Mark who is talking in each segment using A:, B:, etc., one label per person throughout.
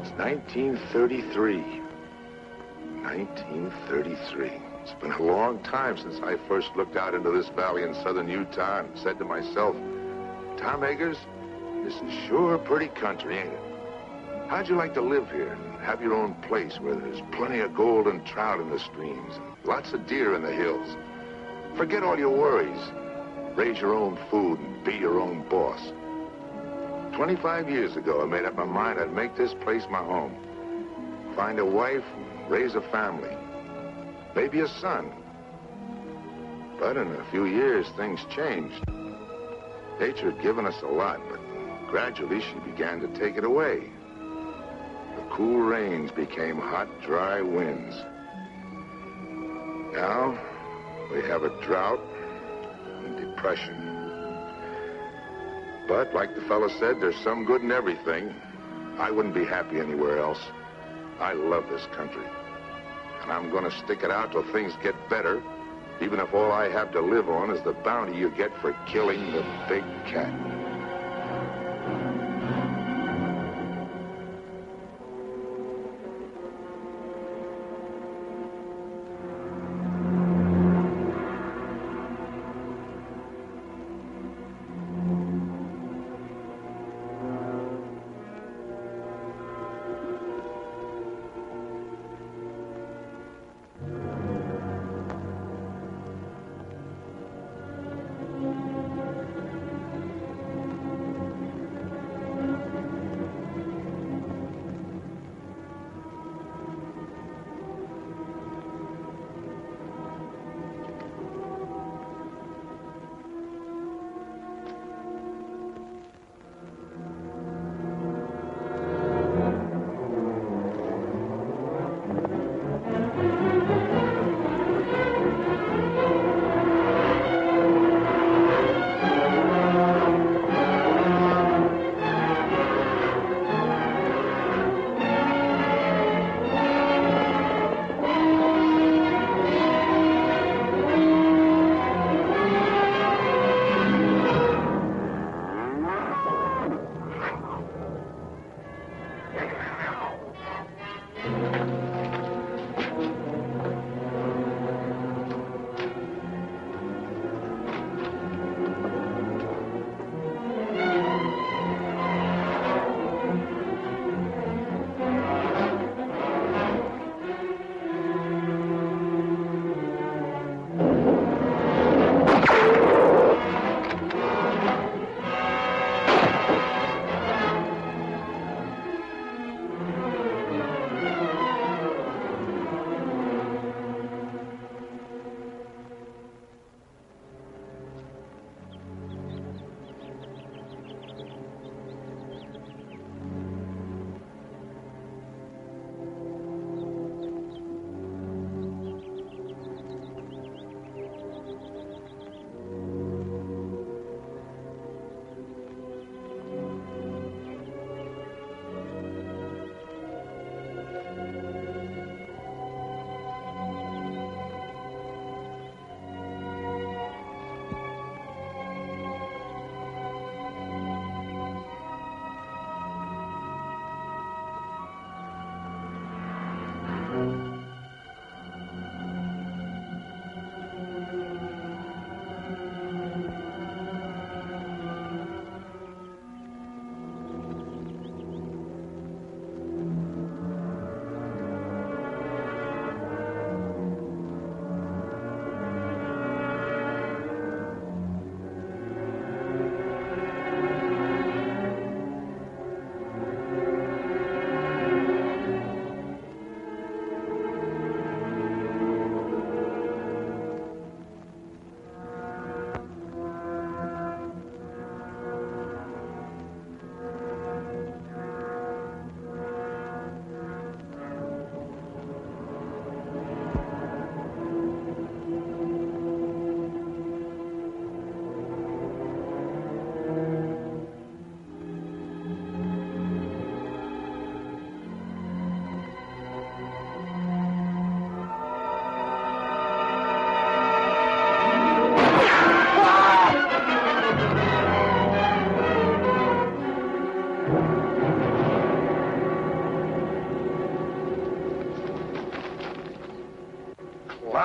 A: it's 1933. 1933. It's been a long time since I first looked out into this valley in southern Utah and said to myself, Tom Eggers, this is sure pretty country, ain't it? How'd you like to live here and have your own place where there's plenty of gold and trout in the streams and lots of deer in the hills? Forget all your worries. Raise your own food and be your own boss. 25 years ago, I made up my mind I'd make this place my home. Find a wife and raise a family. Maybe a son. But in a few years, things changed. Nature had given us a lot, but gradually she began to take it away. The cool rains became hot, dry winds. Now, we have a drought and depression. But, like the fellow said, there's some good in everything. I wouldn't be happy anywhere else. I love this country. And I'm gonna stick it out till things get better, even if all I have to live on is the bounty you get for killing the big cat.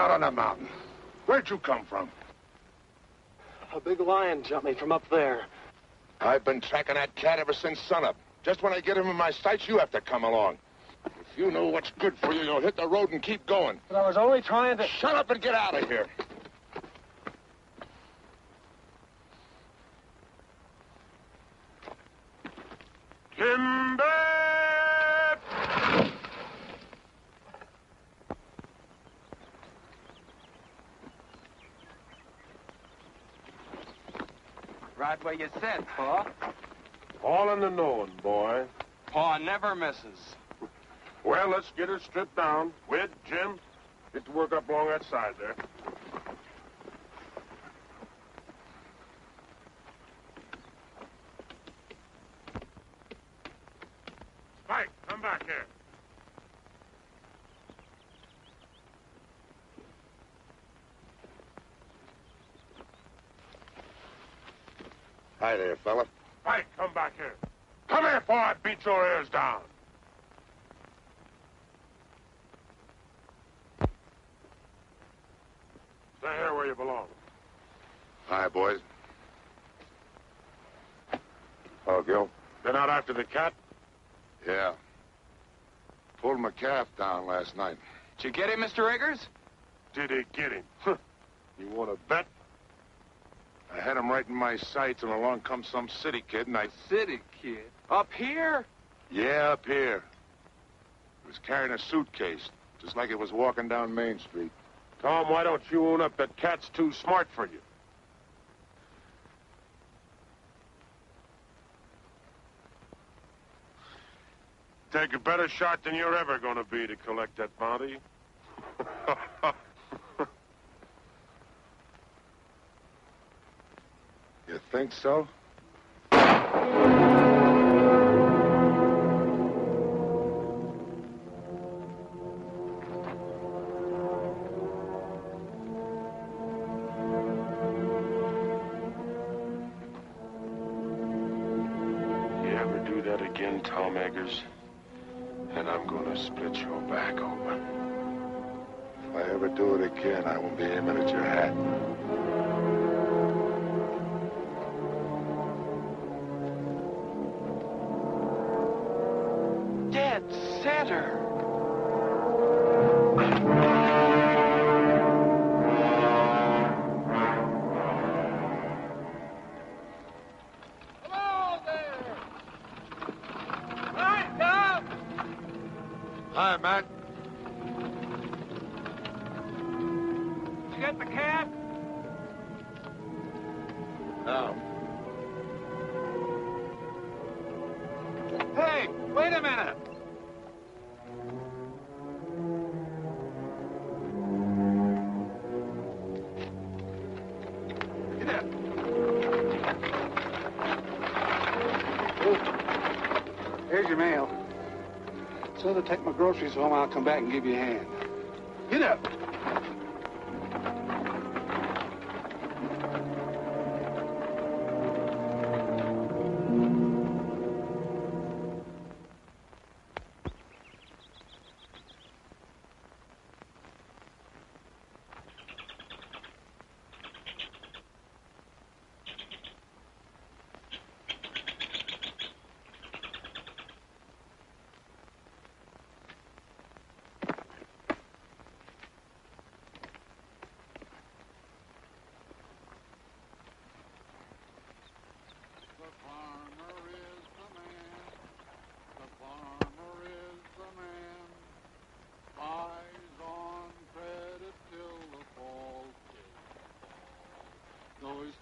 A: out on the mountain. Where'd you come from?
B: A big lion jumped me from up there.
A: I've been tracking that cat ever since sunup. Just when I get him in my sights, you have to come along. If you know what's good for you, you'll hit the road and keep going.
B: But I was only trying to...
A: Shut up and get out of here. Timber!
C: Right where you said, Pa.
D: All in the knowing, boy.
C: Pa never misses.
D: Well, let's get her stripped down. Wid, Jim, get to work up along that side there. Spike, come back here.
A: Hi there, fella.
D: Spike, come back here. Come here before I beat your ears down. Stay here where you belong.
A: Hi, boys. Oh, Gil?
D: Been out after the cat?
A: Yeah. Pulled my calf down last night.
C: Did you get him, Mr. Eggers?
D: Did he get him? You want to bet?
A: I had him right in my sights, and along comes some city kid, and I...
C: City kid? Up here?
A: Yeah, up here. He was carrying a suitcase, just like it was walking down Main Street.
D: Tom, why don't you own up that cat's too smart for you? Take a better shot than you're ever going to be to collect that bounty.
A: You think so?
D: You ever do that again, Tom Eggers, and I'm going to split your back open.
A: If I ever do it again, I won't be aiming at your hat.
C: Dead center.
B: Hello there! Hi, Tom!
A: Hi, Matt.
B: Did you get the cat?
A: No.
B: Hey, wait a minute! Get up. Here's your mail. So to take my groceries home, I'll come back and give you a hand. Get up.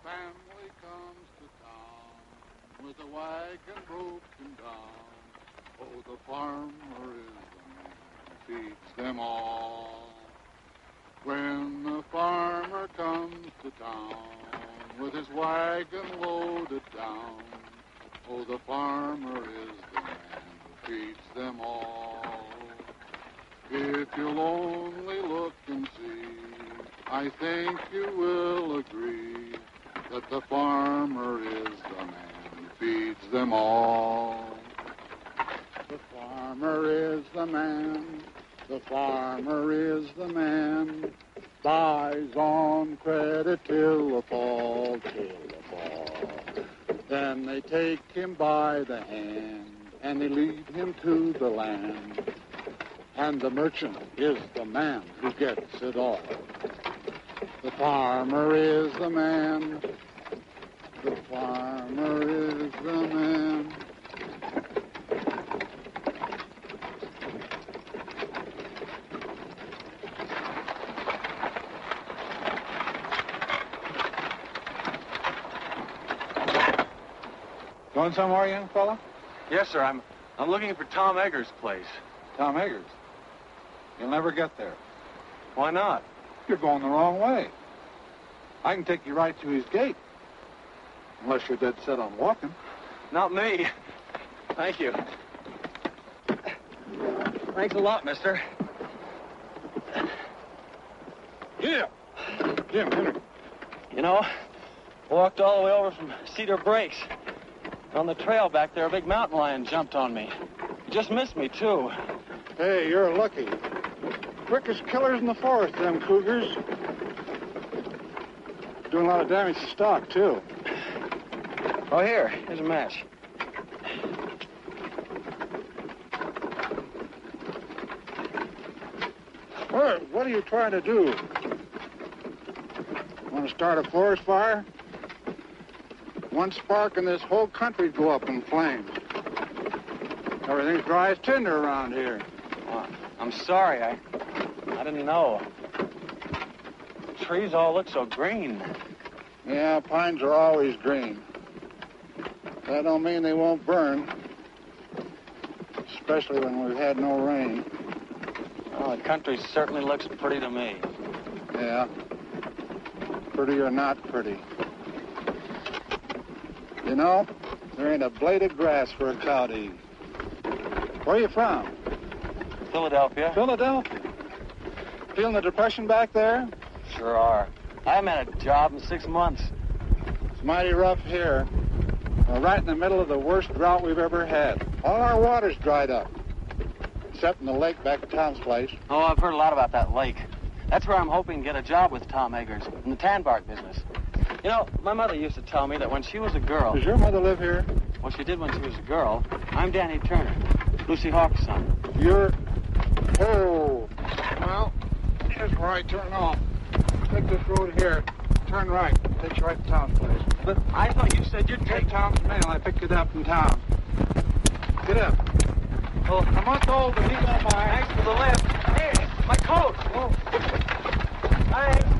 E: Family comes to town with a wagon broken down. Oh, the farmer is the man who feeds them all. When the farmer comes to town with his wagon loaded down, oh, the farmer is the man who feeds them all. If you'll only look and see, I think you will agree that the farmer is the man who feeds them all. The farmer is the man, the farmer is the man, buys on credit till the fall, till the fall. Then they take him by the hand, and they lead him to the land. And the merchant is the man who gets it all. The farmer is the man. The farmer is the man.
B: Going somewhere, young fella?
C: Yes, sir. I'm looking for Tom Eggers' place.
B: Tom Eggers. You'll never get there.
C: Why not?
B: You're going the wrong way. I can take you right to his gate. Unless you're dead set on walking.
C: Not me. Thank you. Thanks a lot, mister.
B: Jim, Henry.
C: You know, walked all the way over from Cedar Breaks. On the trail back there, a big mountain lion jumped on me. He just missed me, too.
B: Hey, you're lucky. Quickest killers in the forest, them cougars. Doing a lot of damage to stock, too.
C: Oh, here's a match.
B: What are you trying to do? Want to start a forest fire? One spark and this whole country'd go up in flames. Everything's dry as tinder around here.
C: Well, I'm sorry. I didn't know. The trees all look so green.
B: Yeah, pines are always green. That don't mean they won't burn. Especially when we've had no rain.
C: Well, the country certainly looks pretty to me.
B: Yeah. Pretty or not pretty. You know, there ain't a blade of grass for a cow to eat. Where are you from?
C: Philadelphia.
B: Philadelphia. Feeling the depression back there?
C: Sure are. I haven't had a job in 6 months.
B: It's mighty rough here. We're right in the middle of the worst drought we've ever had. All our water's dried up. Except in the lake back at Tom's place.
C: Oh, I've heard a lot about that lake. That's where I'm hoping to get a job with Tom Eggers in the tan bark business. You know, my mother used to tell me that when she was a girl...
B: Does your mother live here?
C: Well, she did when she was a girl. I'm Danny Turner, Lucy Hawk's son.
B: You're... Oh. Well, here's where I turn off. Take this road here. Turn right. Takes you right to Tom's place.
C: But I thought you said you'd
B: Take
C: take...
B: Tom's mail. I picked it up in town. Get up.
C: Oh,
B: A month old, but he don't mind.
C: thanks for the lift. Hey, my coat.
B: Oh.
C: Thanks.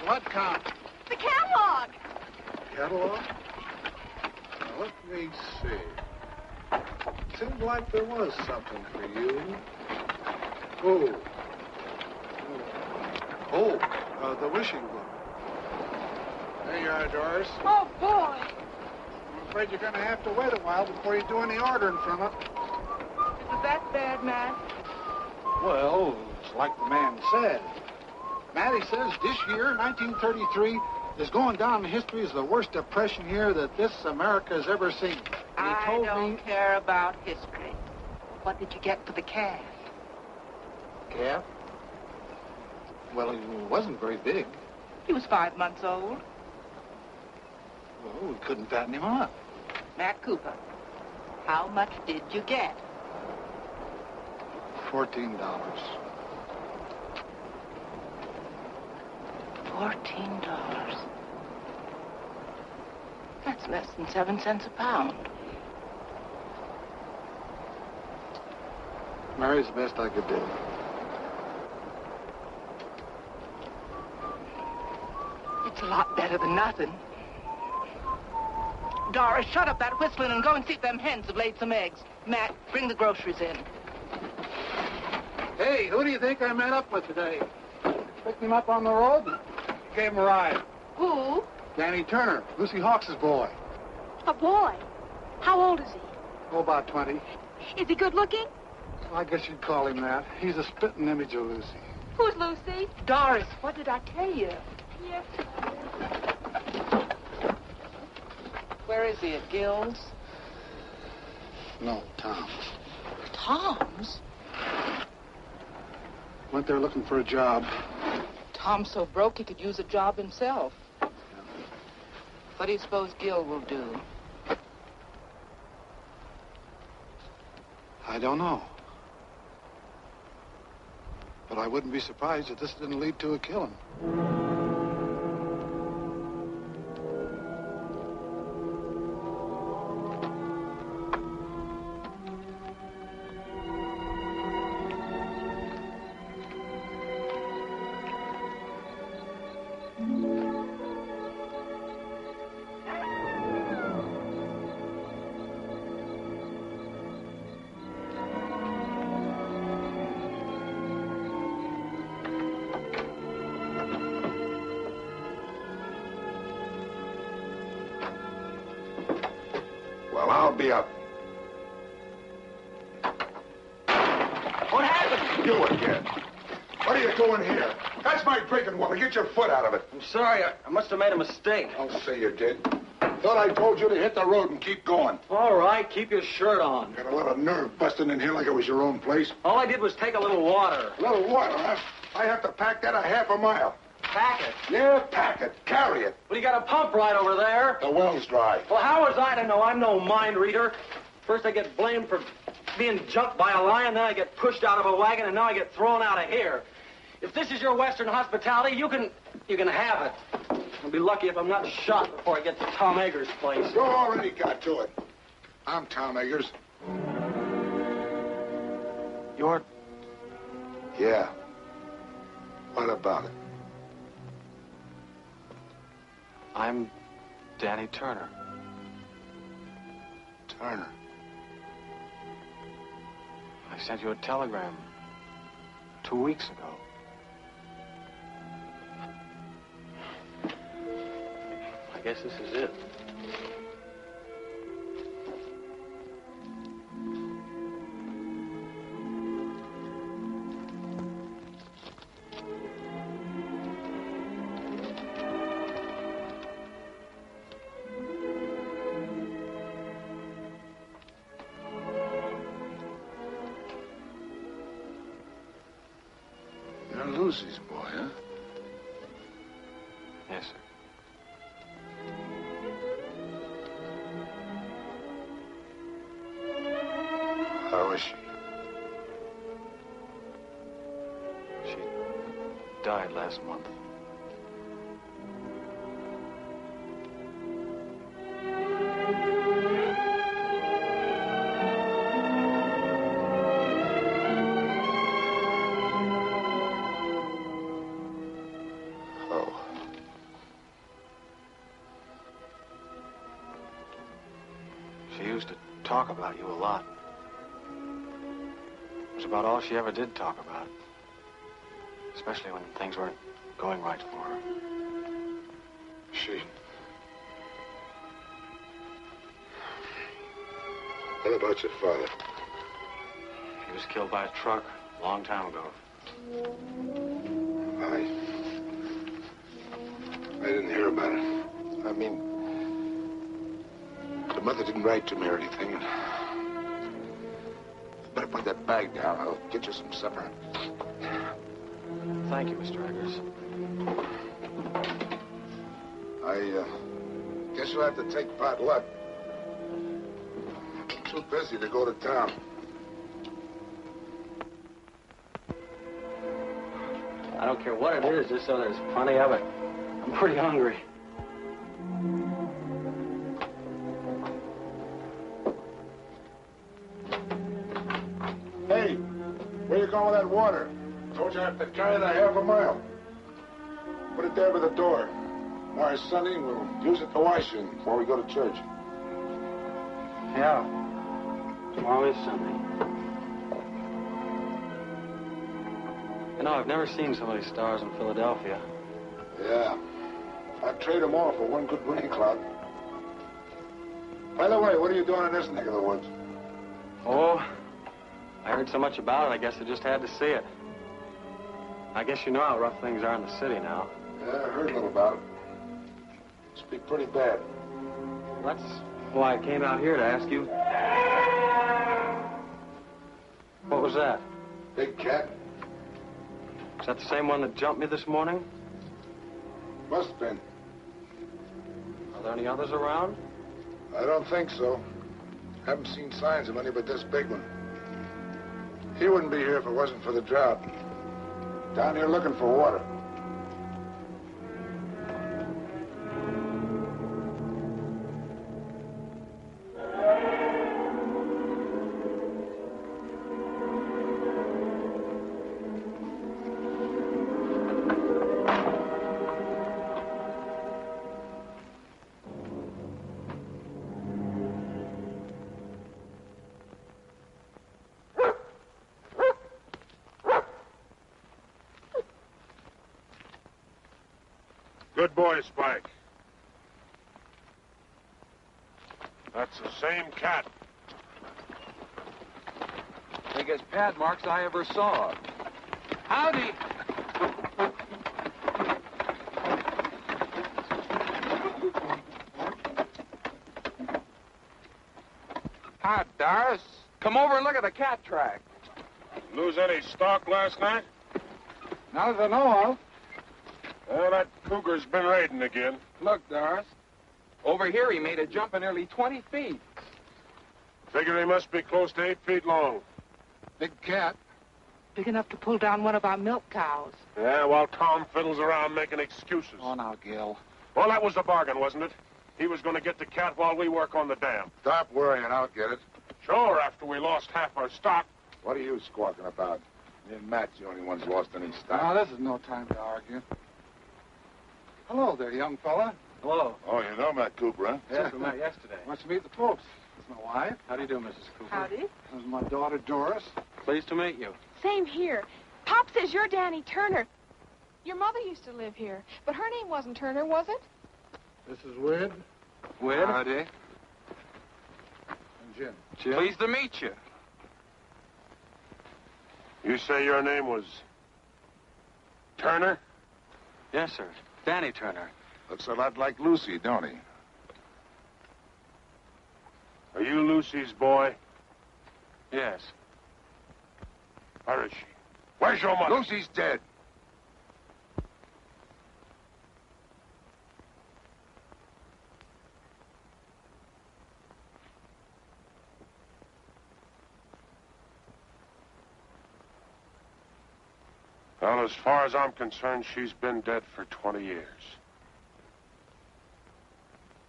B: What count?
F: The catalog.
B: Catalog? Now, let me see. Seemed like there was something for you. The wishing book. There you are, Doris.
F: Oh, boy.
B: I'm afraid you're going to have to wait a while before you do any ordering from it.
F: Is it that bad, Matt?
B: Well, it's like the man said. Matty says this year, 1933, is going down in history as the worst depression year that this America has ever seen. And he
F: I
B: told
F: don't
B: me...
F: care about history. What did you get for the calf?
B: Calf? Well, he wasn't very big.
F: He was 5 months old.
B: Well, we couldn't fatten him up.
F: Matt Cooper, how much did you get?
B: $14.
F: $14. That's less than 7 cents a pound.
B: Mary's the best I could do.
F: a lot better than nothing. Doris, shut up that whistling and go and see if them hens have laid some eggs. Matt, bring the groceries in.
B: Hey, who do you think I met up with today? Picked him up on the road and gave him a ride.
G: Who?
B: Danny Turner, Lucy Hawks' boy.
G: A boy. How old is he?
B: Oh, about 20.
G: Is he good looking?
B: I guess you'd call him that. He's a spitting image of Lucy.
G: Who's Lucy?
F: Doris, what did I tell you?
G: Yes.
F: Where is he, at Gill's?
B: No, Tom.
F: Tom's?
B: Went there looking for a job.
F: Tom's so broke he could use a job himself. What do you suppose Gill will do?
B: I don't know. But I wouldn't be surprised if this didn't lead to a killing.
A: Well, I'll be up.
C: What happened?
A: You again. What are you doing here? That's my drinking water. Get your foot out of it.
C: I'm sorry. I must have made a mistake.
A: I'll say you did. Thought I told you to hit the road and keep going.
C: All right, keep your shirt on.
A: Got a lot of nerve busting in here like it was your own place.
C: All I did was take a little water.
A: A little water, huh? I have to pack that a half a mile.
C: Pack it.
A: Yeah, pack it. Carry it.
C: Well, you got a pump right over there.
A: The well's dry.
C: Well, how was I to know? I'm no mind reader. First I get blamed for being jumped by a lion, then I get pushed out of a wagon, and now I get thrown out of here. If this is your Western hospitality, you can have it. I'll be lucky if I'm not shot before I get to Tom Eggers' place.
A: You already got to it. I'm Tom Eggers.
C: You're...
A: Yeah. What about it?
C: I'm Danny Turner.
A: Turner.
C: I sent you a telegram 2 weeks ago. I guess this is it.
A: You're Lucy's boy, huh?
C: Yes, sir.
A: How is she?
C: She died last month.
A: Oh.
C: She used to talk about you a lot. It was about all she ever did talk about. Especially when things weren't going right for her.
A: She... What about your father?
C: He was killed by a truck a long time ago.
A: I didn't hear about it. I mean, the mother didn't write to me or anything. Better put that bag down. I'll get you some supper.
C: Thank you, Mr. Eggers.
A: I guess you'll have to take pot luck. I'm too busy to go to town.
C: I don't care what it is, just so there's plenty of it. I'm pretty hungry.
A: Hey, where you going with that water? Told you I have to carry it a half a mile. Put it there by the door. Tomorrow's Sunday, we'll use it to wash in before we go to church.
C: Yeah. Tomorrow is Sunday. You know, I've never seen so many stars in Philadelphia.
A: Yeah. I'd trade them all for one good rain cloud. By the way, what are you doing in this neck of the woods?
C: Oh, I heard so much about it, I guess I just had to see it. I guess you know how rough things are in the city now.
A: Yeah, I heard a little about it. Must be pretty bad.
C: That's why I came out here to ask you. What was that?
A: Big cat?
C: Is that the same one that jumped me this morning?
A: Must have been.
C: Are there any others around?
A: I don't think so. Haven't seen signs of any but this big one. He wouldn't be here if it wasn't for the drought. Down here looking for water.
D: Good boy, Spike. That's the same cat.
H: Biggest pad marks I ever saw. Howdy. Hi, Doris. Come over and look at the cat track.
D: Lose any stock last night?
B: Not that I know of.
D: Well, that cougar's been raiding again.
H: Look, Doris. Over here, he made a jump of nearly 20 feet.
D: Figure he must be close to 8 feet long.
B: Big cat.
F: Big enough to pull down one of our milk cows.
D: Yeah, while Tom fiddles around making excuses.
B: Oh, now, Gil.
D: Well, that was the bargain, wasn't it? He was going to get the cat while we work on the dam.
A: Stop worrying, I'll get it.
D: Sure, after we lost half our stock.
A: What are you squawking about? Me and Matt's the only ones lost any stock.
B: Now, this is no time to argue. Hello there, young fella.
C: Hello.
A: Oh, you know Matt Cooper, huh?
C: Yes, we met yesterday.
B: Wants to meet the folks. This is my wife.
C: How do you do, Mrs. Cooper?
G: Howdy.
B: This is my daughter, Doris.
C: Pleased to meet you.
G: Same here. Pop says you're Danny Turner. Your mother used to live here, but her name wasn't Turner, was it?
B: This is Wid
C: Wid?
H: Howdy.
B: and Jim.
C: Jim?
H: Pleased to meet you.
D: You say your name was Turner?
C: Yes, sir. Danny Turner.
A: Looks a lot like Lucy, don't he?
D: Are you Lucy's boy?
C: Yes.
D: Where is she? Where's your mother?
A: Lucy's dead.
D: Well, as far as I'm concerned, she's been dead for 20 years.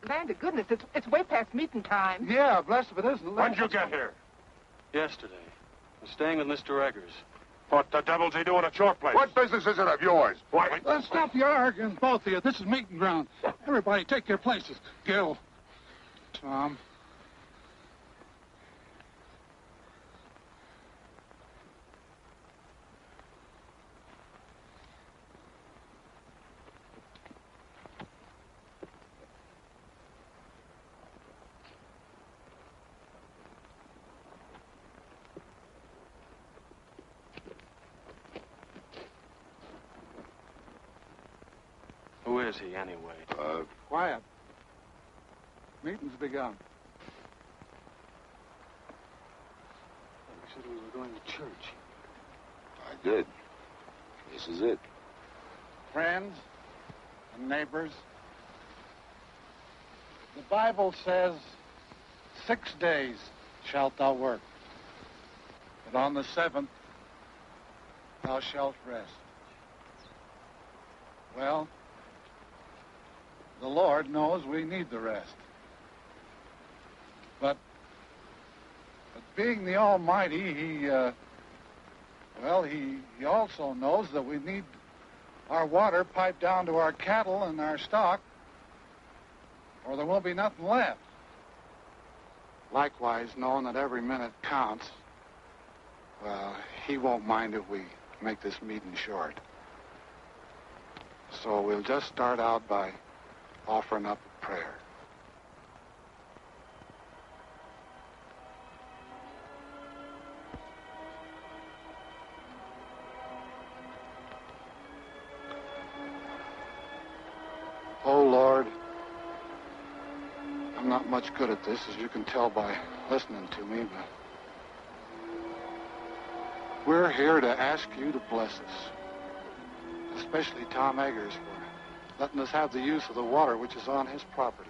F: Land of goodness, it's way past meeting time.
B: Yeah, blessed if it isn't.
D: When'd you get here?
C: Yesterday. I'm staying with Mr. Eggers.
D: What the devil's he doing at your place?
A: What business is it of yours?
D: Why?
B: Let's stop your arguing, both of you. This is meeting ground. Everybody take your places. Gil. Tom.
C: Who is he, anyway?
B: Quiet. Meeting's begun.
C: You said we were going to church.
A: I did. This is it.
B: Friends and neighbors, the Bible says, 6 days shalt thou work, but on the 7th thou shalt rest. Well, the Lord knows we need the rest. But being the Almighty, He also knows that we need our water piped down to our cattle and our stock or there won't be nothing left. Likewise, knowing that every minute counts, well, he won't mind if we make this meeting short. So we'll just start out by offering up a prayer. Oh, Lord, I'm not much good at this, as you can tell by listening to me, but we're here to ask you to bless us, especially Tom Eggers for letting us have the use of the water which is on his property.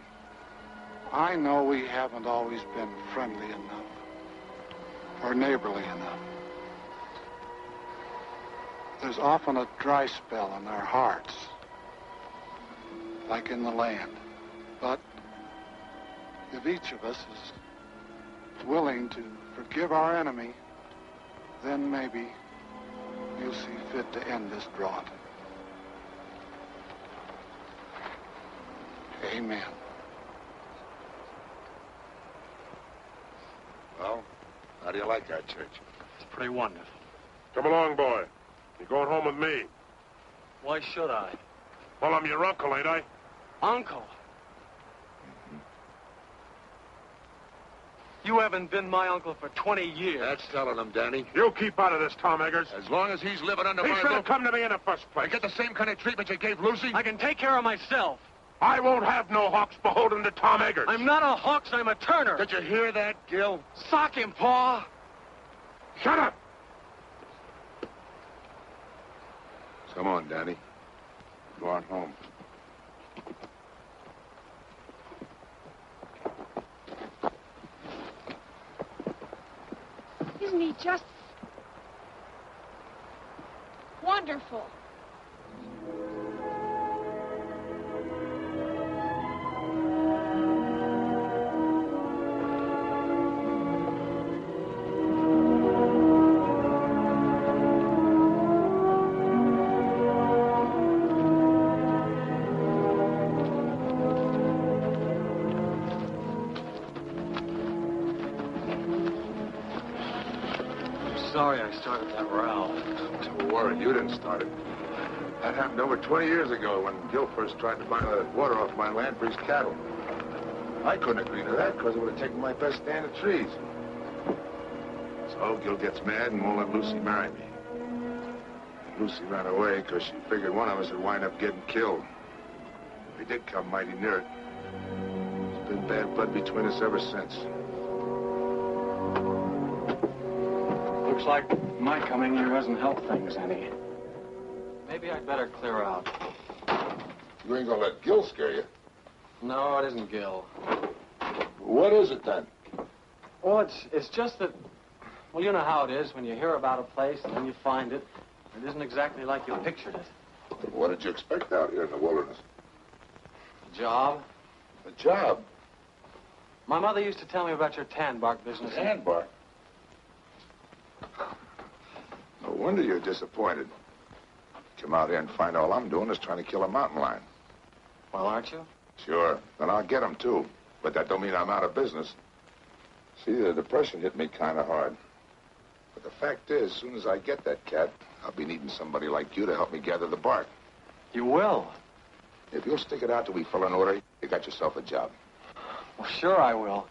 B: I know we haven't always been friendly enough or neighborly enough. There's often a dry spell in our hearts, like in the land. But if each of us is willing to forgive our enemy, then maybe you'll see fit to end this drought. Amen.
A: Well, how do you like our church?
C: It's pretty wonderful.
D: Come along, boy. You're going home with me.
C: Why should I?
D: Well, I'm your uncle, ain't I?
C: Uncle? You haven't been my uncle for 20 years.
A: That's telling him, Danny.
D: You keep out of this, Tom Eggers.
A: As long as he's living under
D: He
A: my
D: should have
A: roof,
D: come to me in the first place.
A: I get the same kind of treatment you gave Lucy.
C: I can take care of myself.
D: I won't have no hawks beholden to Tom Eggers.
C: I'm not a Hawks, I'm a Turner.
A: Did you hear that, Gil?
C: Sock him, Pa.
D: Shut up!
A: Come on, Danny. Go on home.
G: Isn't he just wonderful?
C: Sorry I started that row.
A: Don't worry, you didn't start it. That happened over 20 years ago when Gil first tried to buy the water off my land for his cattle. I couldn't agree to that because it would have taken my best stand of trees. So Gil gets mad and won't let Lucy marry me. Lucy ran away because she figured one of us would wind up getting killed. We did come mighty near it. There's been bad blood between us ever since.
C: Looks like my coming here hasn't helped things any. Maybe I'd better clear out.
A: You ain't gonna let Gil scare you.
C: No, it isn't Gil.
A: What is it then?
C: Well, it's just that, well, you know how it is when you hear about a place and then you find it. It isn't exactly like you pictured it.
A: What did you expect out here in the wilderness?
C: A job?
A: A job?
C: My mother used to tell me about your tan bark business.
A: Tan bark? No wonder you're disappointed. Come out here and find all I'm doing is trying to kill a mountain lion.
C: Well, aren't you?
A: Sure. Then I'll get him, too. But that don't mean I'm out of business. See, the depression hit me kind of hard. But the fact is, as soon as I get that cat, I'll be needing somebody like you to help me gather the bark.
C: You will?
A: If you'll stick it out till we fill an order, you got yourself a job.
C: Well, sure I will.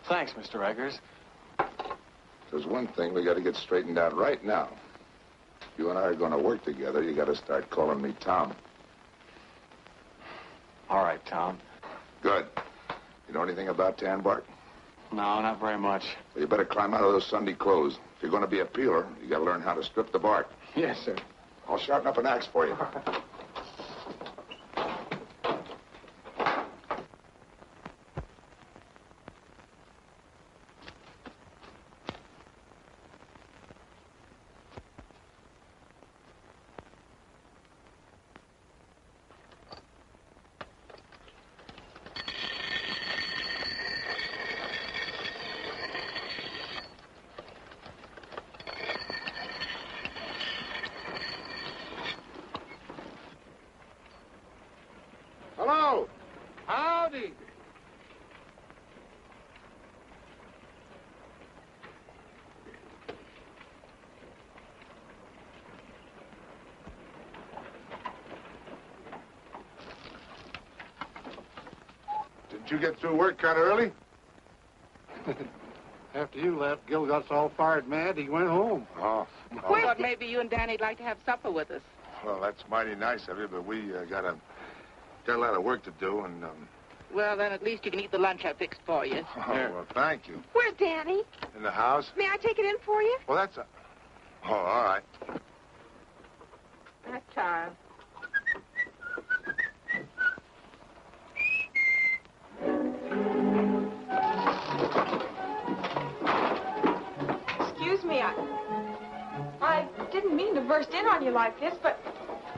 C: Thanks, Mr. Eggers.
A: There's one thing we got to get straightened out right now. If you and I are going to work together, you got to start calling me Tom.
C: All right, Tom.
A: Good. You know anything about tan bark?
C: No, not very much.
A: Well, you better climb out of those Sunday clothes. If you're going to be a peeler, you got to learn how to strip the bark.
C: Yes, sir.
A: I'll sharpen up an axe for you. you get through work kind of early?
B: After you left, Gil got all fired mad. He went home.
A: Oh.
F: We thought maybe you and Danny'd like to have supper with us.
A: Well, that's mighty nice of you, but we got a lot of work to do, and
F: Well, then at least you can eat the lunch I fixed for you.
A: Oh, well, thank you.
G: Where's Danny?
A: In the house?
G: May I take it in for you?
A: Well, that's Oh, all right.
F: That time.
G: Excuse me, I didn't mean to burst in on you like this, but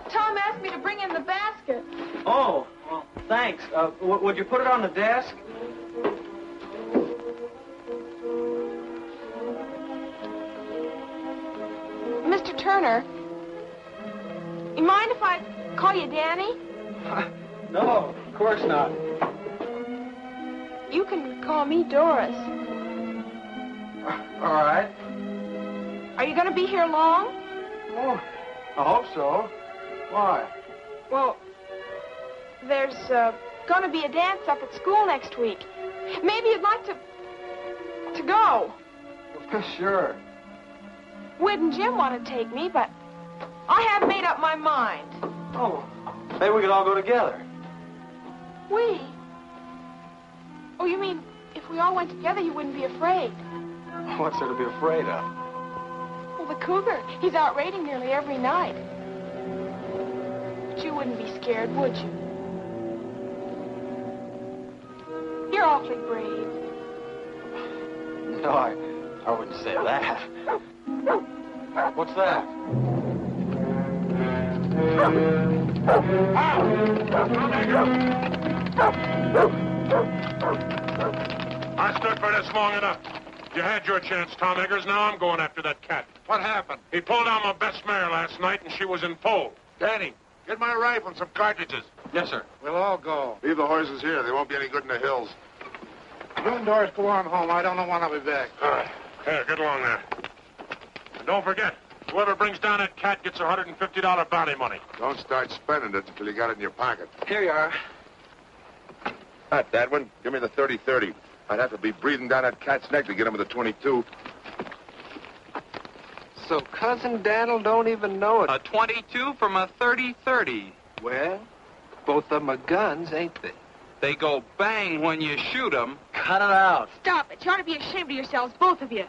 G: Tom asked me to bring in the basket.
C: Oh, well, thanks. Would you put it on the desk?
G: Mr. Turner, you mind if I call you Danny?
C: No, of course not.
G: You can call me Doris.
C: All right.
G: Are you going to be here long?
C: Oh, I hope so. Why?
G: Well, there's going to be a dance up at school next week. Maybe you'd like to go.
C: Sure.
G: Whit and Jim want to take me, but I haven't made up my mind.
C: Oh, maybe we could all go together.
G: We? Oh, you mean if we all went together, you wouldn't be afraid?
C: What's there to be afraid of?
G: Well, the cougar. He's out raiding nearly every night. But you wouldn't be scared, would you? You're awfully brave.
C: No, I wouldn't say that. What's that?
D: I stood for this long enough. You had your chance, Tom Eggers. Now I'm going after that cat.
B: What happened?
D: He pulled down my best mare last night, and she was in foal.
A: Danny, get my rifle and some cartridges.
C: Yes, sir.
B: We'll all go.
A: Leave the horses here. They won't be any good in the hills.
B: You and Doris go on home. I don't know when I'll be back.
D: All right. Here, get along there. And don't forget, whoever brings down that cat gets $150 bounty money.
A: Don't start spending it until you got it in your pocket.
C: Here you are.
A: Not that one. Give me the 30-30. I'd have to be breathing down that cat's neck to get him with a 22.
I: So Cousin Daniel don't even know it.
H: A 22 from a 30-30.
I: Well, both of them are guns, ain't they?
H: They go bang when you shoot them.
C: Cut it out.
G: Stop it. You ought to be ashamed of yourselves, both of you.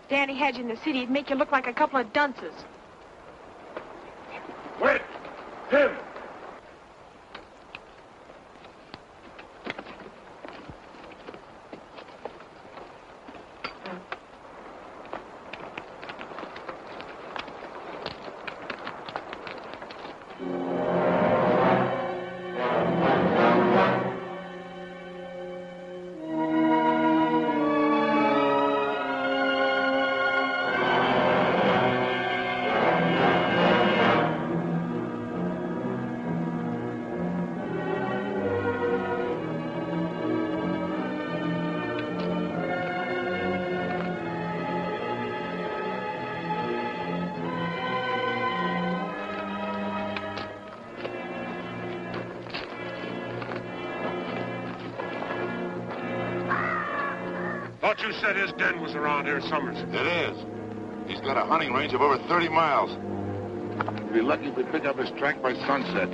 G: Danny had you in the city. It'd make you look like a couple of dunces.
D: Wait! Him! Thought you said his den was around here, Summers.
A: It is. He's got a hunting range of over 30 miles. We'll be lucky if we pick up his track by sunset.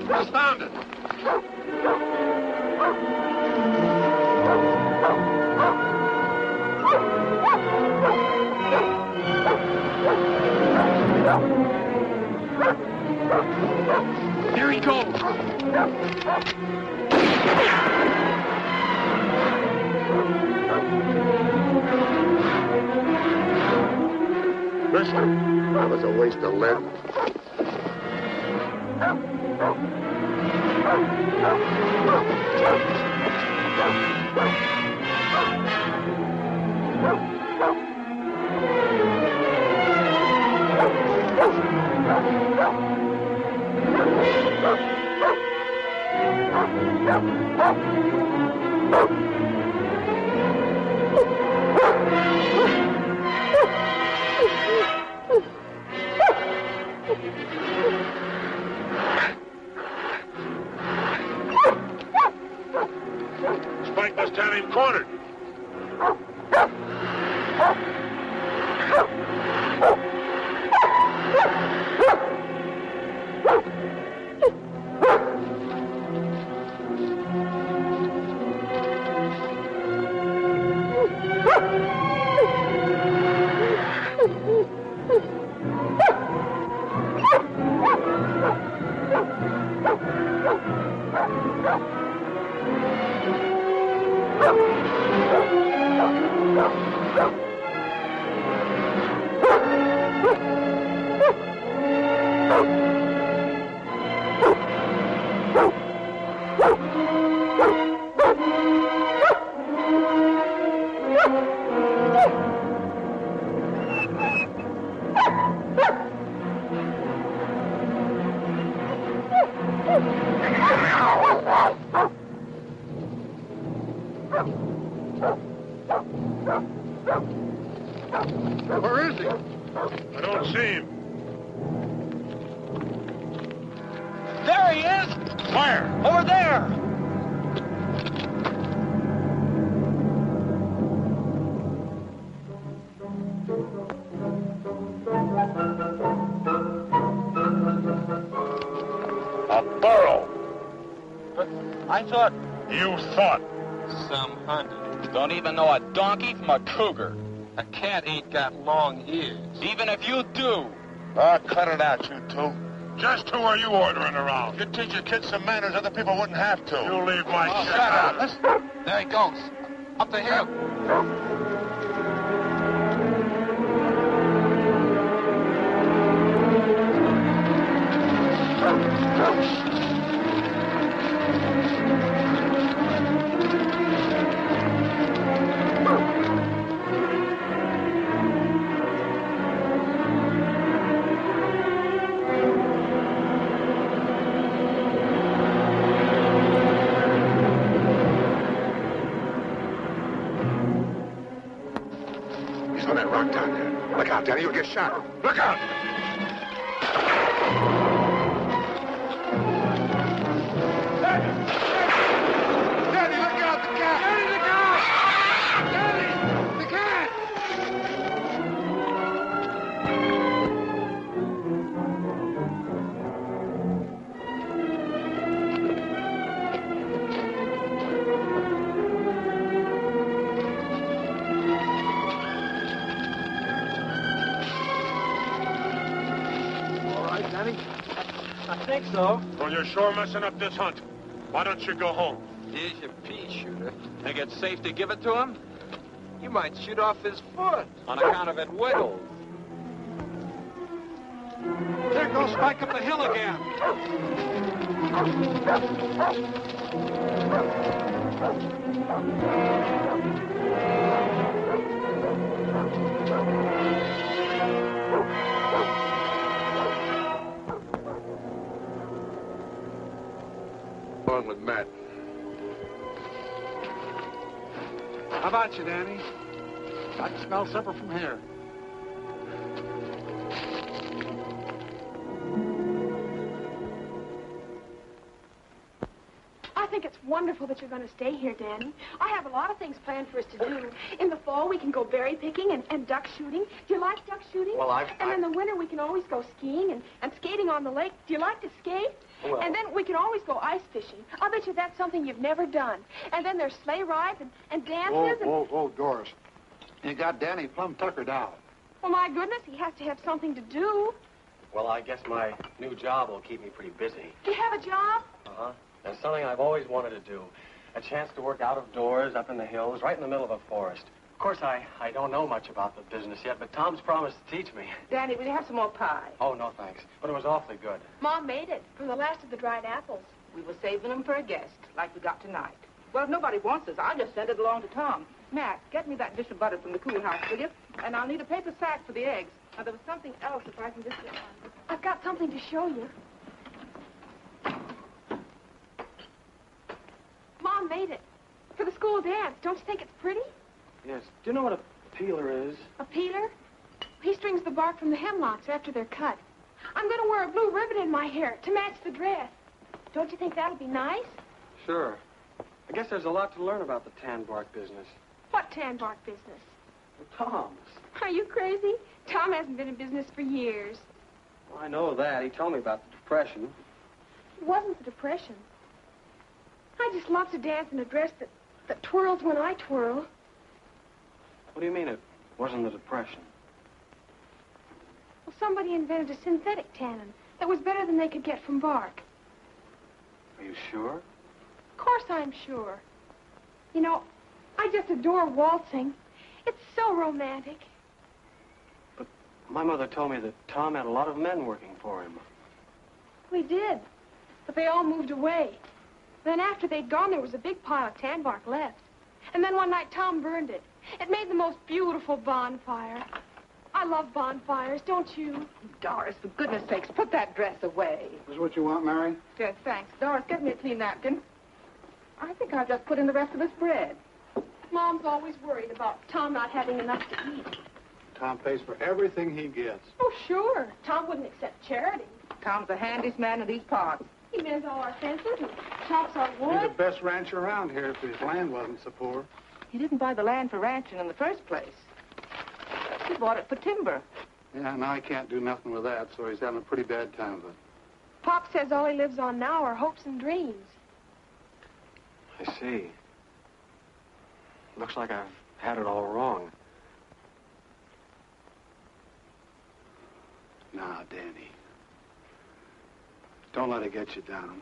D: Confound it!
H: Here he goes.
A: Listen, that was a waste of lead. cornered.
B: Where is he?
A: I don't see him.
C: There he is!
A: Where?
C: Over there!
A: A burro.
C: But I thought...
A: You thought.
I: Some hunter.
H: Don't even know a donkey from a cougar.
I: A cat ain't got long ears.
H: Even if you do.
A: Ah, cut it out, you two. Just who are you ordering around? You teach your kids some manners other people wouldn't have to. You leave my shit out.
B: Listen. There he goes. Up the hill.
A: He's on that rock down there. Look out, Danny, you'll get shot. Look out!
B: Danny, look out, the cat! Danny, the cat! Danny, the cat! All right, Danny.
C: I think so.
A: Well, you're sure messing up this hunt. Why don't you go home?
I: Here's your pea shooter.
H: Think it's safe to give it to him?
I: You might shoot off his foot.
H: On account of it wiggles.
B: There goes Spike up the hill again.
I: Going with Matt.
B: How about you, Danny? I can smell supper from here.
G: I think it's wonderful that you're going to stay here, Danny. I have a lot of things planned for us to do. In the fall, we can go berry picking and duck shooting. Do you like duck shooting?
C: Well,
G: And in the winter, we can always go skiing and skating on the lake. Do you like to skate?
C: Well...
G: And then we can always go ice fishing. I'll bet you that's something you've never done. And then there's sleigh rides and dances
B: Whoa, Doris. You got Danny plumb tuckered out.
G: Well, my goodness, he has to have something to do.
C: Well, I guess my new job will keep me pretty busy.
G: Do you have a job?
C: Uh-huh. That's something I've always wanted to do. A chance to work out of doors, up in the hills, right in the middle of a forest. Of course, I don't know much about the business yet, but Tom's promised to teach me.
F: Danny, will you have some more pie?
C: Oh, no, thanks. But it was awfully good.
G: Mom made it from the last of the dried apples.
F: We were saving them for a guest, like we got tonight. Well, if nobody wants us, I'll just send it along to Tom. Matt, get me that dish of butter from the cool house, will you? And I'll need a paper sack for the eggs. Now, there was something else if I can just get one.
G: I've got something to show you. Mom made it for the school dance. Don't you think it's pretty?
C: Yes. Do you know what a peeler is?
G: A peeler? He strings the bark from the hemlocks after they're cut. I'm going to wear a blue ribbon in my hair to match the dress. Don't you think that'll be nice?
C: Sure. I guess there's a lot to learn about the tan bark business.
G: What tan bark business?
C: Tom's.
G: Are you crazy? Tom hasn't been in business for years.
C: Well, I know that. He told me about the Depression.
G: It wasn't the Depression. I just love to dance in a dress that twirls when I twirl.
C: What do you mean it wasn't the Depression?
G: Well, somebody invented a synthetic tannin that was better than they could get from bark.
C: Are you sure?
G: Of course I'm sure. You know, I just adore waltzing. It's so romantic.
C: But my mother told me that Tom had a lot of men working for him.
G: We did, but they all moved away. Then after they'd gone, there was a big pile of tan bark left. And then one night, Tom burned it. It made the most beautiful bonfire. I love bonfires, don't you?
F: Doris, for goodness sakes, put that dress away.
B: Is what you want, Mary?
F: Yes, thanks. Doris, get me a clean napkin. I think I'll just put in the rest of this bread.
G: Mom's always worried about Tom not having enough to eat.
B: Tom pays for everything he gets.
G: Oh, sure. Tom wouldn't accept charity.
F: Tom's the handiest man in these parts.
G: He mends all our fences and chops our wood.
B: He's the best rancher around here if his land wasn't so poor.
F: He didn't buy the land for ranching in the first place. He bought it for timber.
B: Yeah, now I can't do nothing with that, so he's having a pretty bad time of it.
G: Pop says all he lives on now are hopes and dreams.
C: I see. Looks like I've had it all wrong.
B: Now, Danny. Don't let it get you down.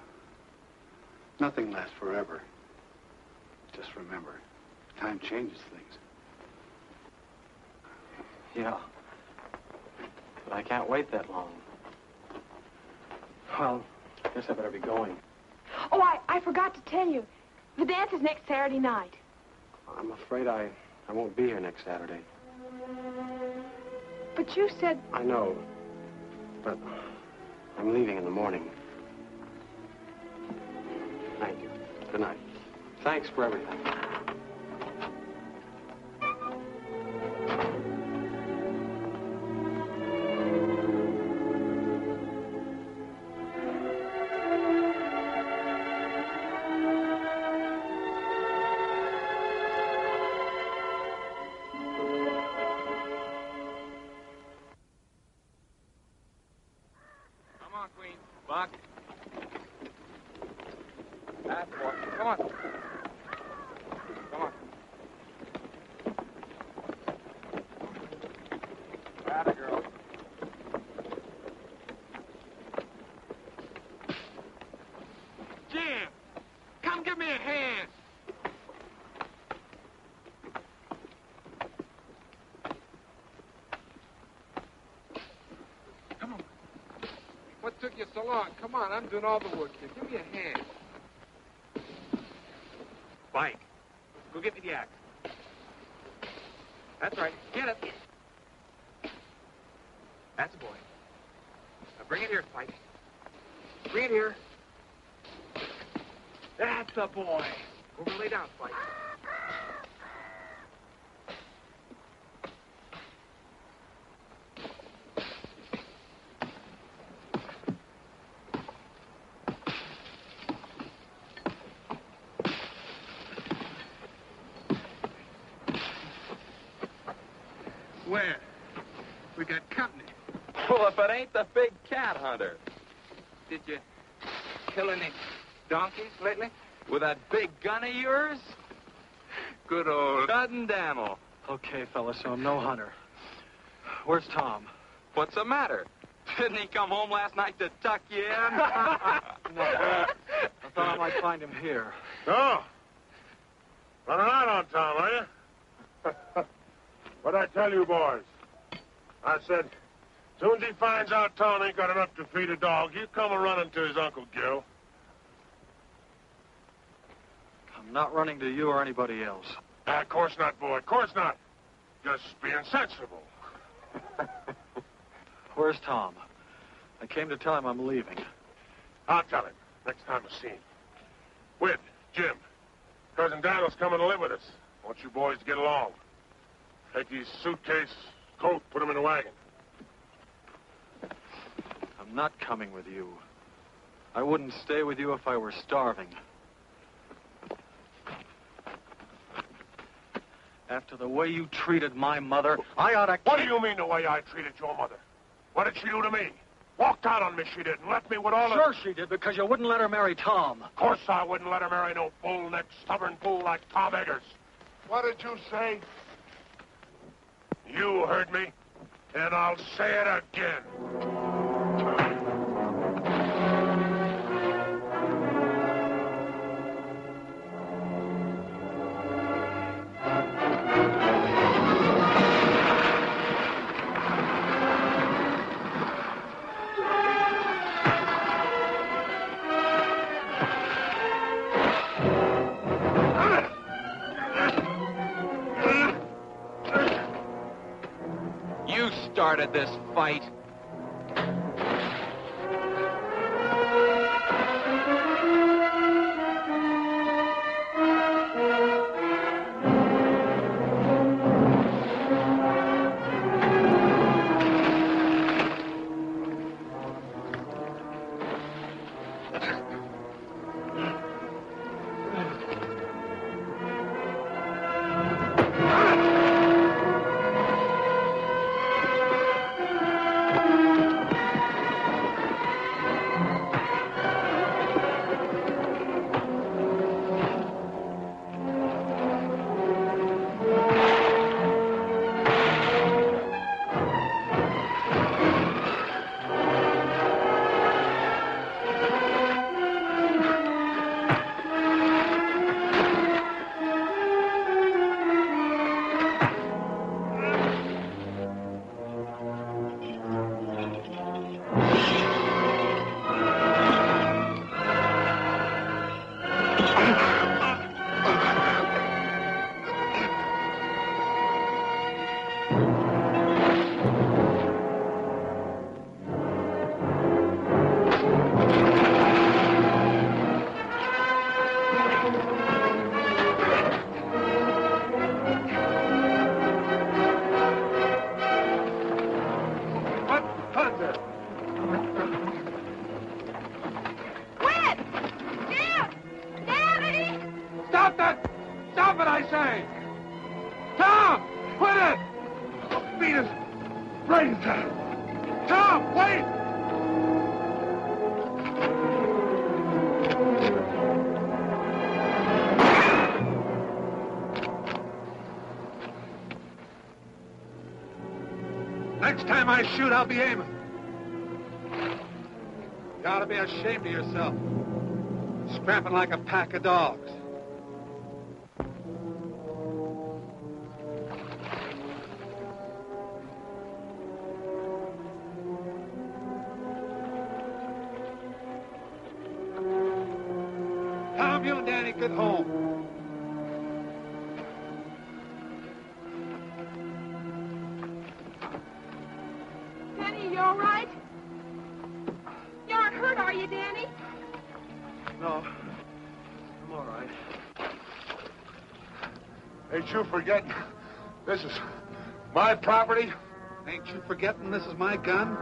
B: Nothing lasts forever. Just remember, time changes things.
C: Yeah. But I can't wait that long. Well, I guess I better be going.
G: Oh, I forgot to tell you. The dance is next Saturday night.
C: I'm afraid I won't be here next Saturday.
G: But you said...
C: I know. But I'm leaving in the morning. Thank you. Good night. Thanks for everything.
H: Buck. That boy. Come on. Come on. Atta girl. Jim, come give me a hand. Come on. What took you so long? Come on, I'm doing all the work here. Give me a hand. Spike, go get me the axe. That's right. Get it. That's a boy. Now bring it here, Spike. Bring it here. That's a boy. Over, lay down, Spike. Where? We got company.
I: Well, if it ain't the big cat hunter.
H: Did you kill any donkeys lately?
I: With that big gun of yours? Good old Daniel.
C: Okay, fella, so I'm no hunter. Where's Tom?
I: What's the matter? Didn't he come home last night to tuck you in?
C: No. I thought I might find him here.
A: Oh. Running out on Tom, are you? What'd I tell you, boys? I said, soon as he finds out Tom ain't got enough to feed a dog, he'll come a-running to his Uncle Gil.
C: I'm not running to you or anybody else.
A: Of course not, boy. Of course not. Just being sensible.
C: Where's Tom? I came to tell him I'm leaving.
A: I'll tell him next time I see him. Whit, Jim, Cousin Daniel's coming to live with us. I want you boys to get along. Take his suitcase, coat, put him in the wagon.
C: I'm not coming with you. I wouldn't stay with you if I were starving. After the way you treated my mother, I ought to...
D: What do you mean the way I treated your mother? What did she do to me? Walked out on me, she did, and left me with all
C: Sure she did, because you wouldn't let her marry Tom.
D: Of course I wouldn't let her marry no bull-necked, stubborn fool like Tom Eggers.
A: What did you say?
D: You heard me, and I'll say it again.
H: Started this fight.
B: Next time I shoot, I'll be aiming. You ought to be ashamed of yourself. Scrapping like a pack of dogs. Tom, you and Danny get home.
G: Danny, you all right? You aren't hurt, are you, Danny?
C: No. I'm all right.
A: Ain't you forgetting? This is my property?
B: Ain't you forgetting this is my gun?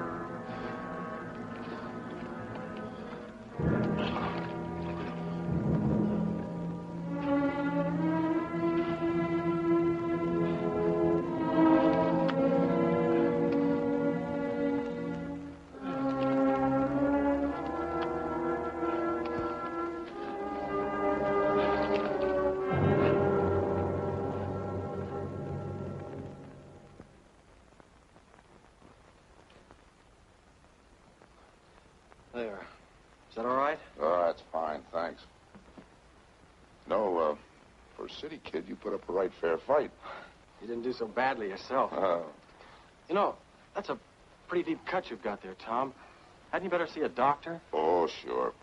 C: There. Is that all right?
A: Oh, that's fine, thanks. No, for a city kid, you put up a right fair fight.
C: You didn't do so badly yourself. You know, that's a pretty deep cut you've got there, Tom. Hadn't you better see a doctor?
A: Oh, sure.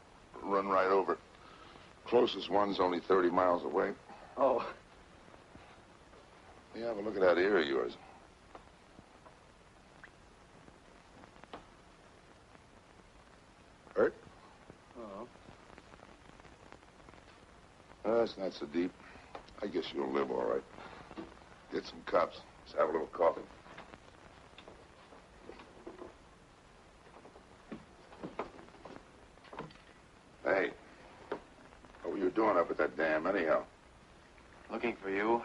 A: Run right over it. Closest one's only 30 miles away.
C: Oh.
A: Yeah, have a look at that ear of yours. Hurt?
C: Oh.
A: It's not so deep. I guess you'll live all right. Get some cups. Let's have a little coffee. Hey, what were you doing up at that dam anyhow?
C: Looking for you.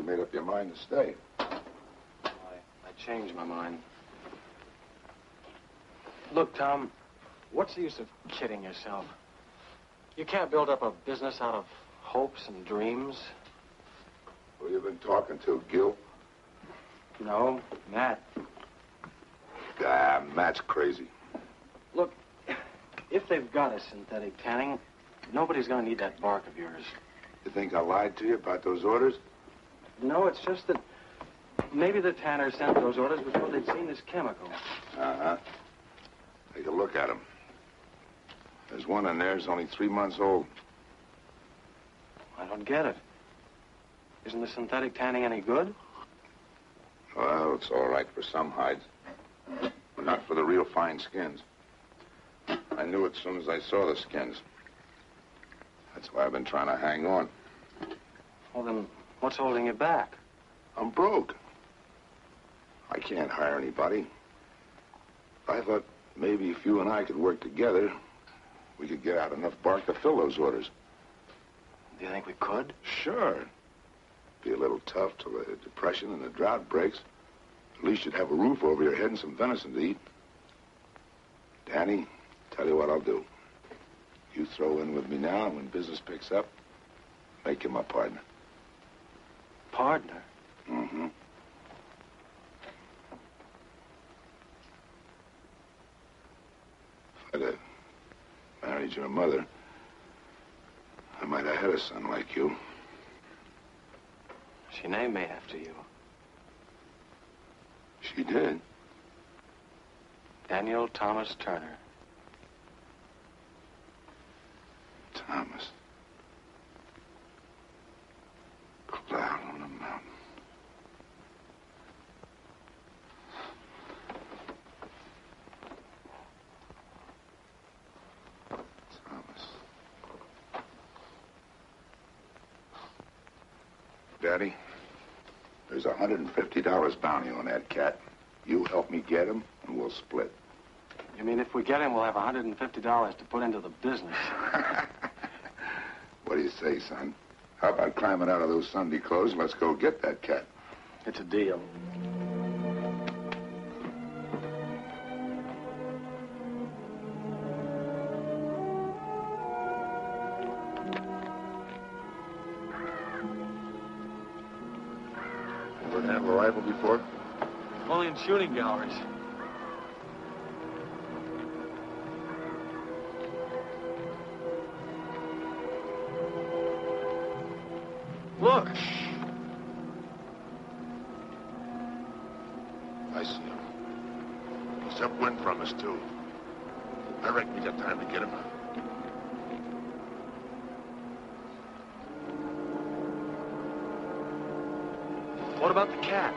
A: you made up your mind to stay.
C: I changed my mind. Look, Tom, what's the use of kidding yourself? You can't build up a business out of hopes and dreams.
A: Who you been talking to, Gil?
C: No, Matt.
A: Ah, Matt's crazy.
C: Look, if they've got a synthetic tanning, nobody's going to need that bark of yours.
A: You think I lied to you about those orders?
C: No, it's just that maybe the tanner sent those orders before they'd seen this chemical.
A: Uh-huh. Take a look at them. There's one in there that's only 3 months old.
C: I don't get it. Isn't the synthetic tanning any good?
A: Well, it's all right for some hides, but not for the real fine skins. I knew it as soon as I saw the skins. That's why I've been trying to hang on.
C: Well, then, what's holding you back?
A: I'm broke. I can't hire anybody. I thought maybe if you and I could work together, we could get out enough bark to fill those orders.
C: Do you think we could?
A: Sure. Be a little tough till the depression and the drought breaks. At least you'd have a roof over your head and some venison to eat. Danny, tell you what I'll do. You throw in with me now, and when business picks up, make you my partner.
C: Partner?
A: Mm-hmm. If I'd have married your mother, I might have had a son like you.
C: She named me after you.
A: She did.
C: Daniel Thomas Turner.
A: Thomas. Cloud on the mountain. Thomas. Daddy, there's $150 bounty on that cat. You help me get him, and we'll split.
C: You mean if we get him, we'll have $150 to put into the business?
A: What do you say, son? How about climbing out of those Sunday clothes and let's go get that cat?
C: It's a deal.
A: Ever handle a rifle before?
C: Only in shooting galleries. Look!
A: I see him. He's upwind from us, too. I reckon we got time to get him.
C: What about the cat?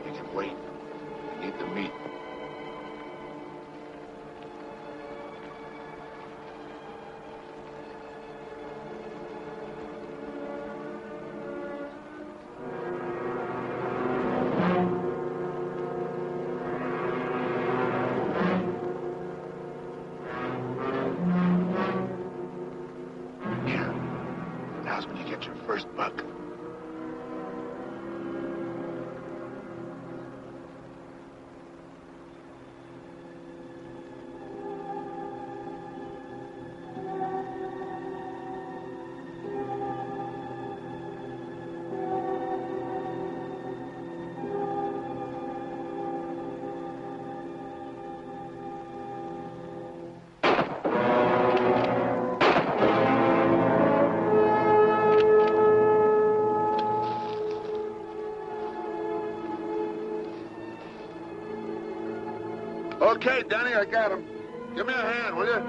A: We can wait. We need the meat. Now's when you get your first buck. Okay, Danny, I got him. Give me a hand, will you?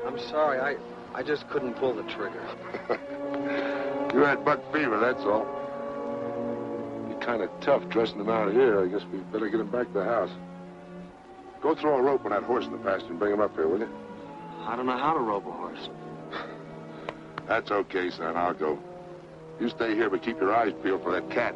C: I'm sorry, I just couldn't pull the trigger.
A: You had buck fever, that's all. You're kind of tough dressing him out here. I guess we better get him back to the house. Go throw a rope on that horse in the pasture and bring him up here, will you?
C: I don't know how to rope a horse.
A: That's okay, son. I'll go. You stay here, but keep your eyes peeled for that cat.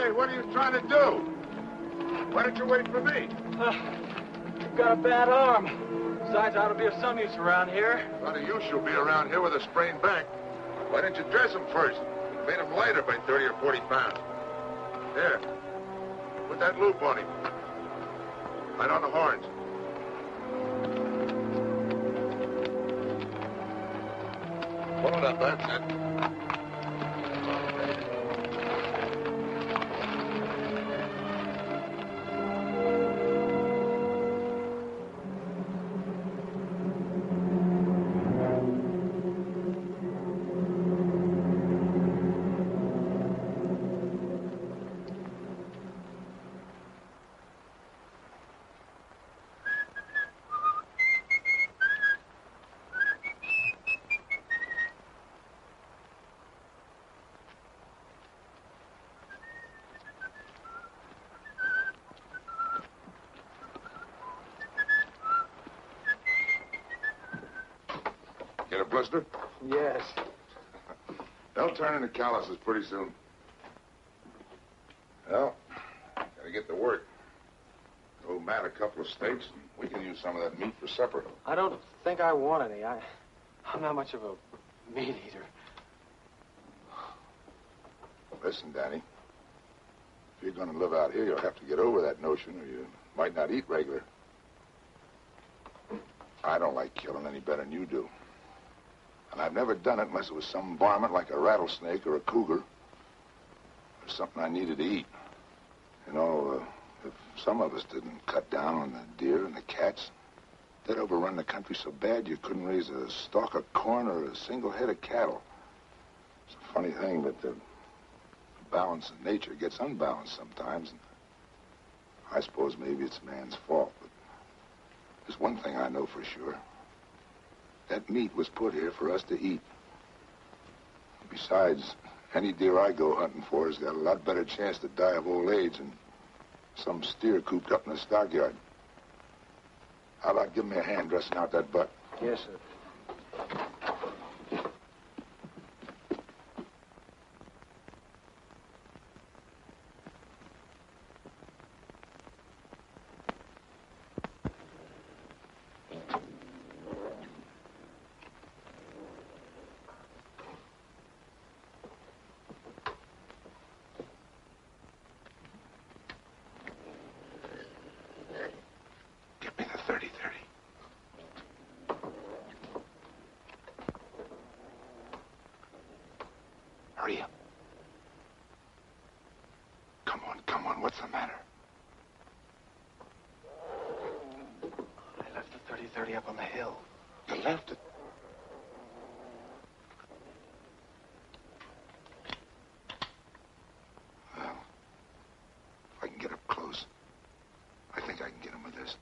A: Hey, what are you trying to do? Why don't you wait for me?
C: You've got a bad arm. Besides, I ought to be of some use around here.
A: A lot of use you'll be around here with a sprained back. Why didn't you dress him first? Made him lighter by 30 or 40 pounds. There. Put that loop on him. Right on the horns. Pull it up, that's it. Get a blister?
C: Yes.
A: They'll turn into calluses pretty soon. Well, gotta get to work. Owe Matt a couple of steaks, and we can use some of that meat for supper.
C: I don't think I want any. I'm not much of a meat eater.
A: Listen, Danny. If you're gonna live out here, you'll have to get over that notion, or you might not eat regular. I don't like killing any better than you do. And I've never done it unless it was some varmint like a rattlesnake or a cougar. Or something I needed to eat. You know, if some of us didn't cut down on the deer and the cats, they'd overrun the country so bad you couldn't raise a stalk of corn or a single head of cattle. It's a funny thing, but the balance of nature gets unbalanced sometimes. And I suppose maybe it's man's fault, but there's one thing I know for sure. That meat was put here for us to eat. Besides, any deer I go hunting for has got a lot better chance to die of old age than some steer cooped up in a stockyard. How about giving me a hand dressing out that butt?
C: Yes, sir.
A: Give me the 30-30. Hurry up. Come on, what's the matter?
C: I left the 30-30 up on the hill.
A: You left it? Well, if I can get up close, I think I can get him with this.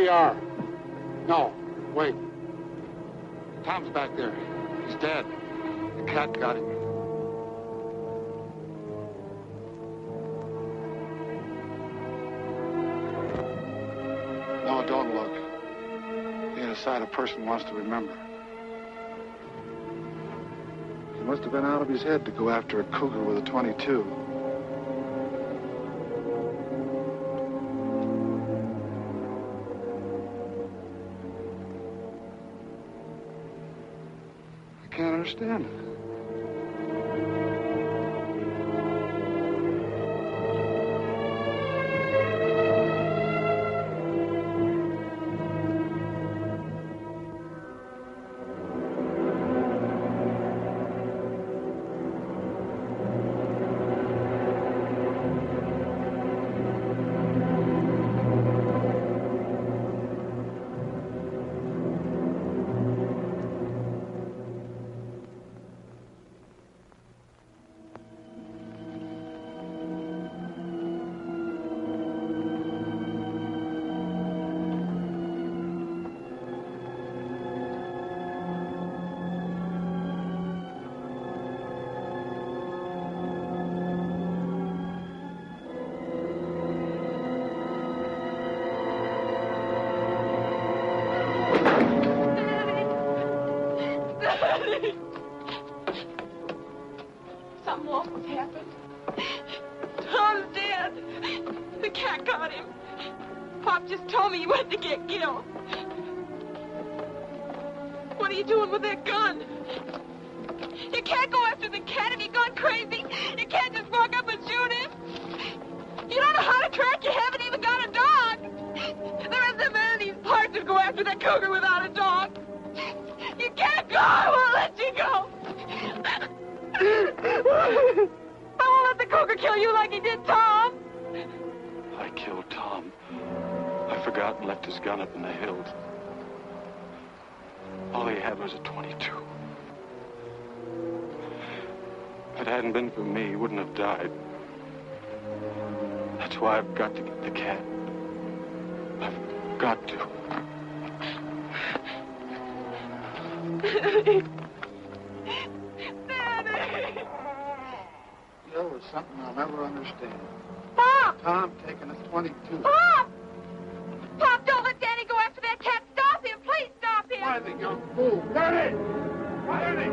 B: are. No, wait. Tom's back there. He's dead. The cat got him. No, don't look. He ain't a sight a person wants to remember. He must have been out of his head to go after a cougar with a .22. I can't understand it.
G: Something awful's happened. Tom's dead. The cat got him. Pop just told me he went to get Gil. What are you doing with that gun? You can't go after the cat if you've gone crazy. You can't just walk up and shoot him. You don't know how to track. You haven't even got a dog. There isn't a man in these parts who'd go after that cougar without a dog. You can't go. I won't let you go. I won't let the cougar kill you like he did Tom.
D: I killed Tom. I forgot and left his gun up in the hills. All he had was a .22. If it hadn't been for me, he wouldn't have died. That's why I've got to get the cat. I've got to.
G: Daddy!
B: Gil is something I'll never understand.
G: Pop!
B: Tom taking his .22.
G: Pop! Pop, don't let Danny go after that cat. Stop him. Please stop him.
B: Why, the young fool?
A: Danny! Danny!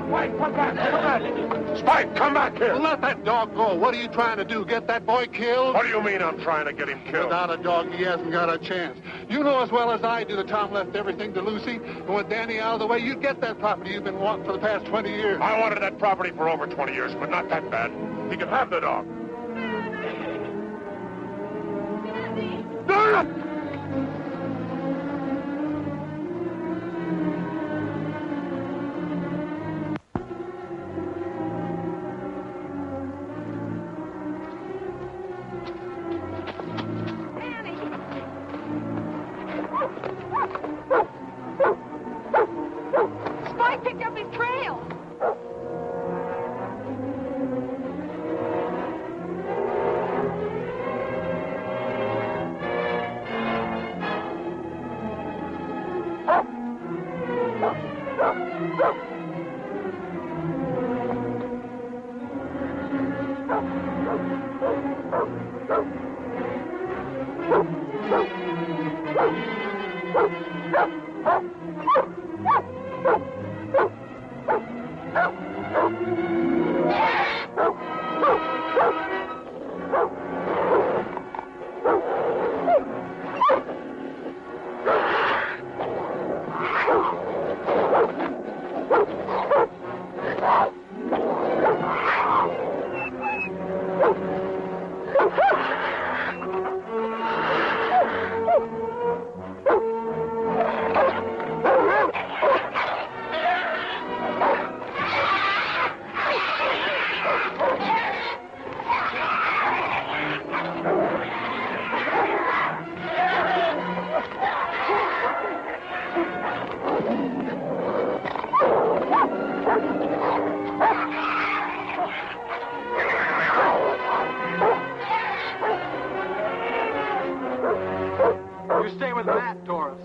A: Spike, come back! Come back! Spike, come back here!
B: Let that dog go. What are you trying to do? Get that boy killed?
A: What do you mean I'm trying to get him killed?
B: Without a dog, he hasn't got a chance. You know as well as I do that Tom left everything to Lucy. And with Danny out of the way, you'd get that property you've been wanting for the past 20 years.
A: I wanted that property for over 20 years, but not that bad. He could have the dog.
G: Daddy! Spike picked up his trail.
C: with Matt, Doris?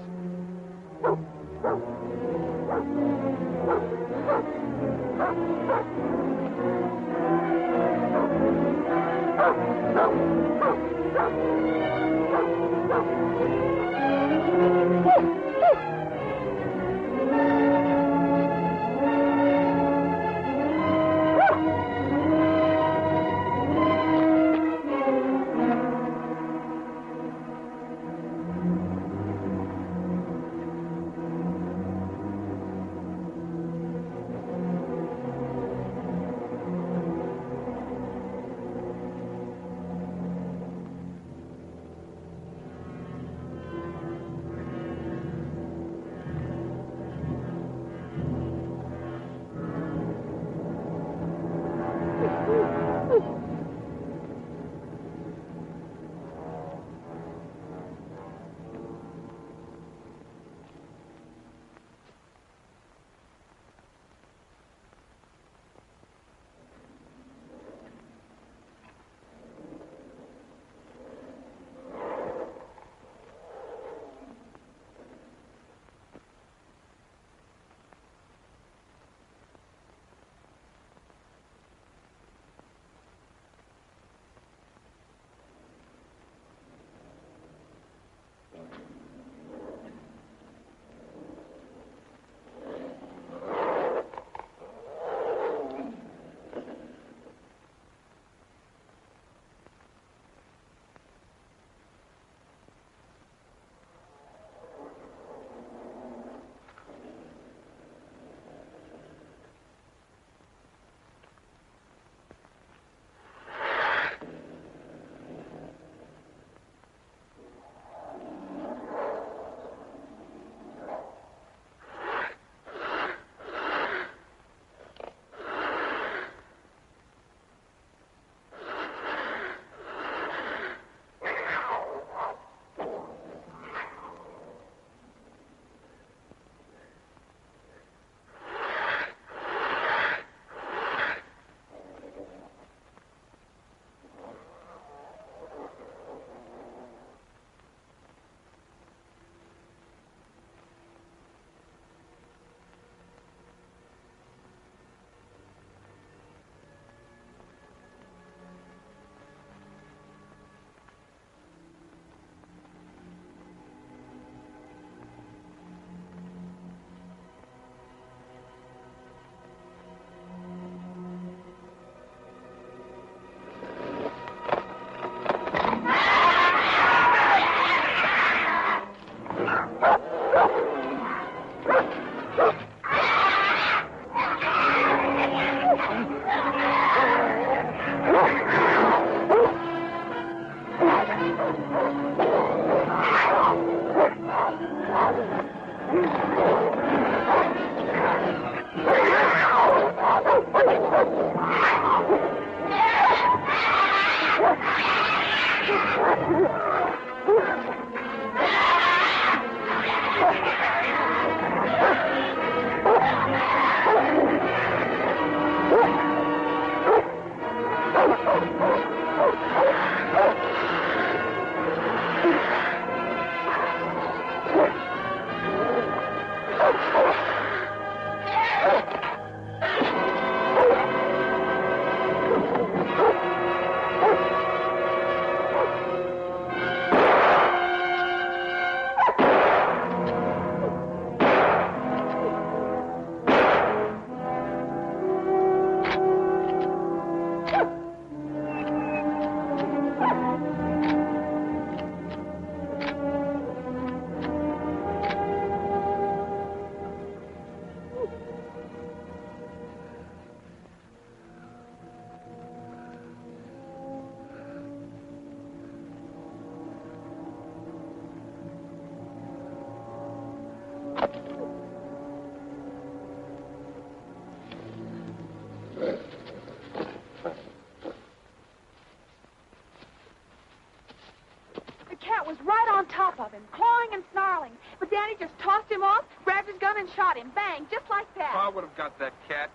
G: Was right on top of him, clawing and snarling. But Danny just tossed him off, grabbed his gun, and shot him. Bang, just like that.
H: I would have got that cat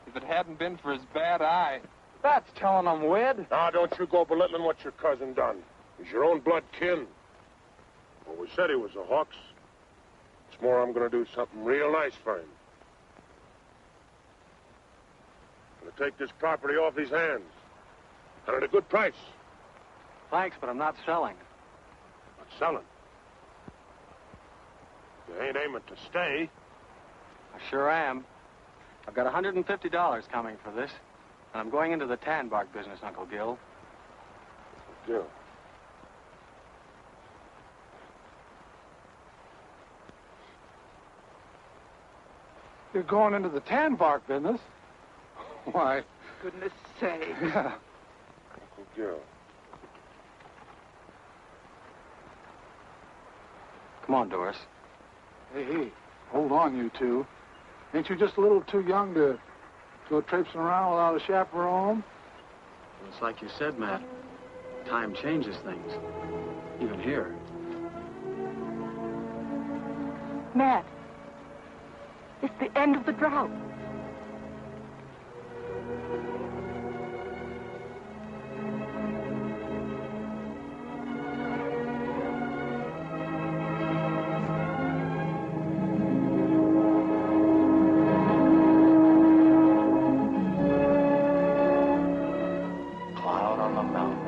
H: if it hadn't been for his bad eye.
C: That's telling him, Wid.
D: Now, don't you go belittling what your cousin done. He's your own blood kin. Well, we said he was a Hawks. It's more, I'm going to do something real nice for him. I'm going to take this property off his hands. And at a good price.
C: Thanks, but I'm not selling.
D: Not selling? You ain't aiming to stay.
C: I sure am. I've got $150 coming for this. And I'm going into the tan bark business, Uncle Gil.
D: Gil?
B: You're going into the tan bark business? Why?
F: Goodness sake.
B: Yeah.
D: Uncle Gil.
C: Come on, Doris.
B: Hey, hold on, you two. Ain't you just a little too young to go traipsing around without a chaperone?
C: Well, it's like you said, Matt. Time changes things. Even here.
F: Matt, it's the end of the drought.
C: Cloud on the mountain.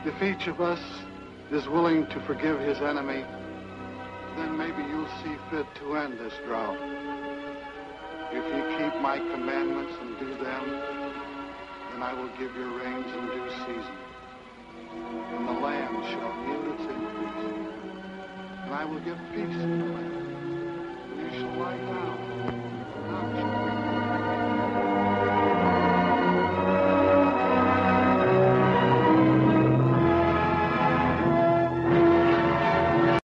B: If each of us is willing to forgive his enemy, then maybe you'll see fit to end this drought. If you keep my commandments and do them, then I will give you rains in due season. And the land shall yield its increase. And I will give peace in the land. And you shall lie down.